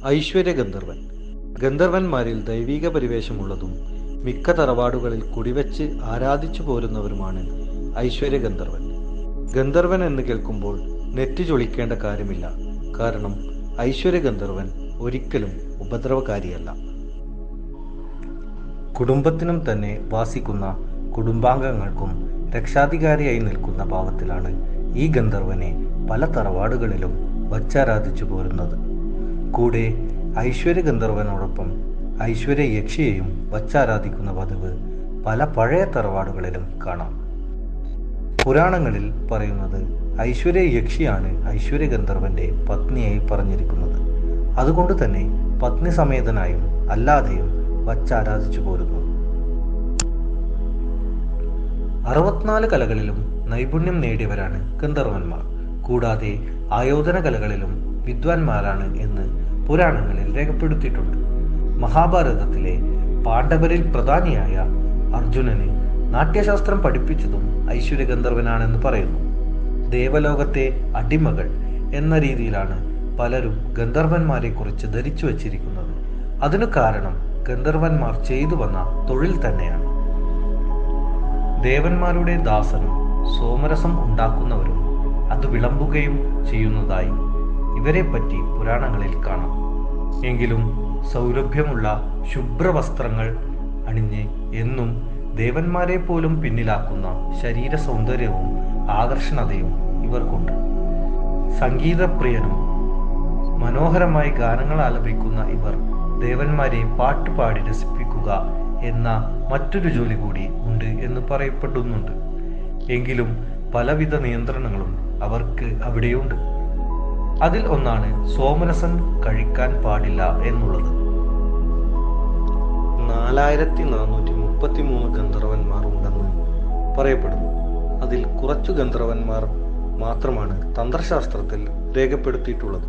ഐശ്വര്യഗന്ധർവൻ. ഗന്ധർവന്മാരിൽ ദൈവീക പരിവേഷമുള്ളതും മിക്ക തറവാടുകളിൽ കുടിവെച്ച് ആരാധിച്ചു പോരുന്നവരുമാണ് ഐശ്വര്യഗന്ധർവൻ. ഗന്ധർവൻ എന്ന് കേൾക്കുമ്പോൾ നെറ്റി ചൊളിക്കേണ്ട കാര്യമില്ല. കാരണം ഐശ്വര്യഗന്ധർവൻ ഒരിക്കലും ഉപദ്രവകാരിയല്ല. കുടുംബത്തിനും തന്നെ വാസിക്കുന്ന കുടുംബാംഗങ്ങൾക്കും രക്ഷാധികാരിയായി നിൽക്കുന്ന ഭാവത്തിലാണ് ഈ ഗന്ധർവനെ പല തറവാടുകളിലും വച്ചാരാധിച്ചു പോരുന്നത്. കൂടെ ഐശ്വര്യഗന്ധർവനോടൊപ്പം ഐശ്വര്യ യക്ഷിയെയും വച്ചാരാധിക്കുന്ന പതിവ് പല പഴയ തറവാടുകളിലും കാണാം. പുരാണങ്ങളിൽ പറയുന്നത് ഐശ്വര്യ യക്ഷിയാണ് ഐശ്വര്യഗന്ധർവന്റെ പത്നിയായി പറഞ്ഞിരിക്കുന്നത്. അതുകൊണ്ട് തന്നെ പത്നി സമേതനായും അല്ലാതെയും വച്ചാരാധിച്ചു പോരുന്നു. 64 കലകളിലും നൈപുണ്യം നേടിയവരാണ് ഗന്ധർവന്മാർ. കൂടാതെ ആയോധന കലകളിലും വിദ്വാൻമാരാണ് എന്ന് പുരാണങ്ങളിൽ രേഖപ്പെടുത്തിയിട്ടുണ്ട്. മഹാഭാരതത്തിലെ പാണ്ഡവരിൽ പ്രധാനിയായ അർജുനന് നാട്യശാസ്ത്രം പഠിപ്പിച്ചതും ഐശ്വര്യഗന്ധർവനാണെന്ന് പറയുന്നു. ദേവലോകത്തെ അടിമകൾ എന്ന രീതിയിലാണ് പലരും ഗന്ധർവന്മാരെ കുറിച്ച് ധരിച്ചു വച്ചിരിക്കുന്നത്. അതിനു കാരണം ഗന്ധർവന്മാർ ചെയ്തു വന്ന തൊഴിൽ തന്നെയാണ്. ദേവന്മാരുടെ ദാസനും സോമരസം ഉണ്ടാക്കുന്നവരും അത് വിളമ്പുകയും ചെയ്യുന്നതായി ഇവരെ പറ്റി പുരാണങ്ങളിൽ കാണാം. എങ്കിലും സൗരഭ്യമുള്ള ശുഭ്രവസ്ത്രങ്ങൾ അണിഞ്ഞ് എന്നും ദേവന്മാരെ പോലും പിന്നിലാക്കുന്ന ശരീര സൗന്ദര്യവും ആകർഷണതയും ഇവർക്കുണ്ട്. സംഗീതപ്രിയനും മനോഹരമായി ഗാനങ്ങൾ ആലപിക്കുന്ന ഇവർ ദേവന്മാരെ പാട്ടുപാടി രസിപ്പിക്കുക എന്ന മറ്റൊരു ജോലി കൂടി ഉണ്ട് എന്ന് പറയപ്പെടുന്നുണ്ട്. എങ്കിലും പലവിധ നിയന്ത്രണങ്ങളും അവർക്ക് അവിടെയുണ്ട്. അതിൽ ഒന്നാണ് സോമരസം കഴിക്കാൻ പാടില്ല എന്നുള്ളത്. 4433 ഗന്ധർവന്മാർ ഉണ്ടെന്ന് പറയപ്പെടുന്നു. അതിൽ കുറച്ചു ഗന്ധർവന്മാർ മാത്രമാണ് തന്ത്രശാസ്ത്രത്തിൽ രേഖപ്പെടുത്തിയിട്ടുള്ളത്.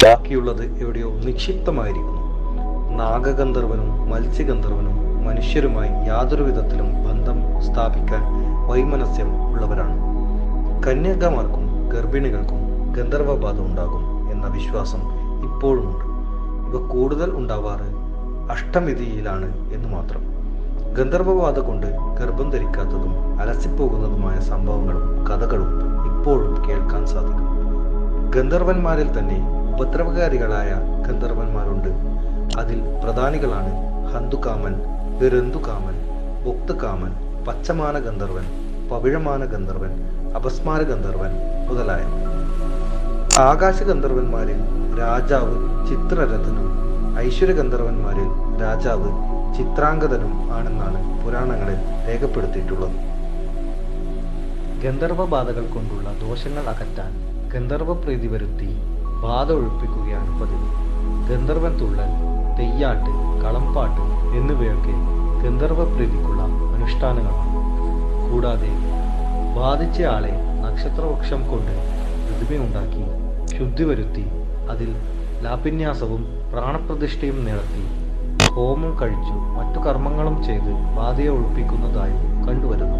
ബാക്കിയുള്ളത് എവിടെയോ നിക്ഷിപ്തമായിരിക്കുന്നു. നാഗഗന്ധർവനും മത്സ്യഗന്ധർവനും മനുഷ്യരുമായി യാതൊരു വിധത്തിലും ബന്ധം സ്ഥാപിക്കാൻ വൈമനസ്യം ഉള്ളവരാണ്. കന്യകമാർക്കും ഗർഭിണികൾക്കും ഗന്ധർവബാധ ഉണ്ടാകും എന്ന വിശ്വാസം ഇപ്പോഴുമുണ്ട്. ഇവ കൂടുതൽ ഉണ്ടാവാറ് അഷ്ടമിതിയിലാണ് എന്ന് മാത്രം. ഗന്ധർവബാധ കൊണ്ട് ഗർഭം ധരിക്കാത്തതും അലസിപ്പോകുന്നതുമായ സംഭവങ്ങളും കഥകളും ഇപ്പോഴും കേൾക്കാൻ സാധിക്കും. ഗന്ധർവന്മാരിൽ തന്നെ ഉപദ്രവകാരികളായ ഗന്ധർവന്മാരുണ്ട്. അതിൽ പ്രധാനികളാണ് ഹന്തുകാമൻ, വിരന്തുകാമൻ, ഭുക്തകാമൻ, പച്ചമാന ഗന്ധർവൻ, പവിഴമാന ഗന്ധർവൻ, അപസ്മാര ഗന്ധർവൻ മുതലായവ. ആകാശ ഗന്ധർവന്മാരിൽ രാജാവ് ചിത്രരഥനും ഐശ്വര്യഗന്ധർവന്മാരിൽ രാജാവ് ചിത്രാംഗതനും ആണെന്നാണ് പുരാണങ്ങളിൽ രേഖപ്പെടുത്തിയിട്ടുള്ളത്. ഗന്ധർവബാധകൾ കൊണ്ടുള്ള ദോഷങ്ങൾ അകറ്റാൻ ഗന്ധർവ പ്രീതി വരുത്തി ബാധ ഒഴിപ്പിക്കുകയാണ് പതിവ്. ഗന്ധർവൻ തുള്ളൽ, തെയ്യാട്ട്, കളംപാട്ട് എന്നിവയൊക്കെ ഗന്ധർവ പ്രീതിക്കുള്ള അനുഷ്ഠാനങ്ങളാണ്. കൂടാതെ ബാധിച്ച ആളെ നക്ഷത്രവൃക്ഷം കൊണ്ട് പ്രതിമയുണ്ടാക്കി ശുദ്ധി വരുത്തി അതിൽ ലാപിന്യാസവും പ്രാണപ്രതിഷ്ഠയും നടത്തി ഹോമം കഴിച്ചു മറ്റു കർമ്മങ്ങളും ചെയ്ത് ബാധയെ ഒഴിപ്പിക്കുന്നതായും കണ്ടുവരുന്നു.